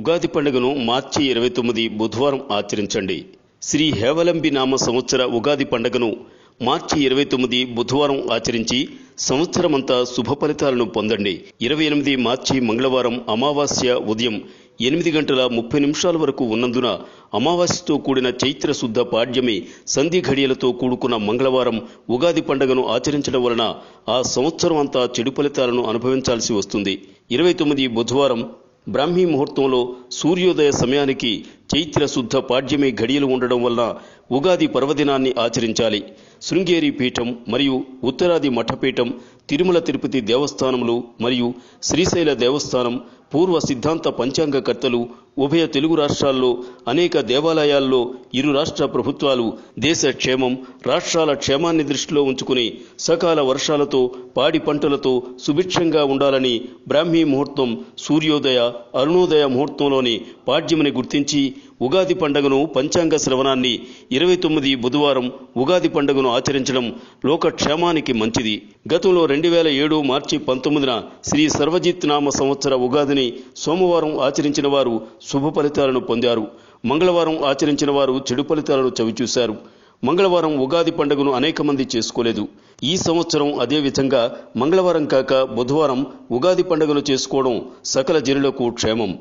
ఉగాది పండుగను మార్చి 29 బుధవారం ఆచరించండి. శ్రీ హేవలంబి నామ సంవత్సర ఉగాది పండుగను మార్చి 29 బుధవారం ఆచరించి సంవత్సరమంతా శుభ ఫలితాలను పొందండి. 28 మార్చి మంగళవారం అమావాస్య ఉదయం 8:30 వరకు ఉన్నందున అమావాస్యతో కూడిన చైత్ర శుద్ధ పాడ్యమి సంధి ఘడియలతో కూడుకున్న మంగళవారం ఉగాది పండుగను ఆచరించడం వలన ఆ సంవత్సరం అంతా చెడు ఫలితాలను అనుభవించాల్సి వస్తుంది. 29 బుధవారం బ్రాహ్మీ ముహూర్తంలో సూర్యోదయ సమయానికి చైత్ర శుద్ధ పాడ్యమి ఘడియలు ఉండడం వలన ఉగాది పర్వదినాన్ని ఆచరించాలి. శృంగేరి పీఠం మరియు ఉత్తరాది మఠపీఠం, తిరుమల తిరుపతి దేవస్థానములు మరియు శ్రీశైల దేవస్థానం, పూర్వ సిద్ధాంత పంచాంగకర్తలు, ఉభయ తెలుగు రాష్ట్రాల్లో అనేక దేవాలయాల్లో ఇరు రాష్ట్ర ప్రభుత్వాలు దేశ క్షేమం, రాష్ట్రాల క్షేమాన్ని దృష్టిలో ఉంచుకుని సకాల వర్షాలతో పాడి పంటలతో సుభిక్షంగా ఉండాలని బ్రాహ్మీ ముహూర్తం, సూర్యోదయ, అరుణోదయ ముహూర్తంలోని పాడ్యమిని గుర్తించి ఉగాది పండుగను పంచాంగ శ్రవణాన్ని 29 బుధవారం ఉగాది పండుగను ఆచరించడం లోకక్షేమానికి మంచిది. గతంలో 2007 మార్చి 19న శ్రీ సర్వజిత్ నామ సంవత్సర ఉగాదిని సోమవారం ఆచరించిన వారు శుభ ఫలితాలను పొందారు. మంగళవారం ఆచరించిన వారు చెడు ఫలితాలను చవిచూశారు. మంగళవారం ఉగాది పండుగను అనేక మంది చేసుకోలేదు. ఈ సంవత్సరం అదేవిధంగా మంగళవారం కాక బుధవారం ఉగాది పండుగను చేసుకోవడం సకల జనులకు క్షేమం.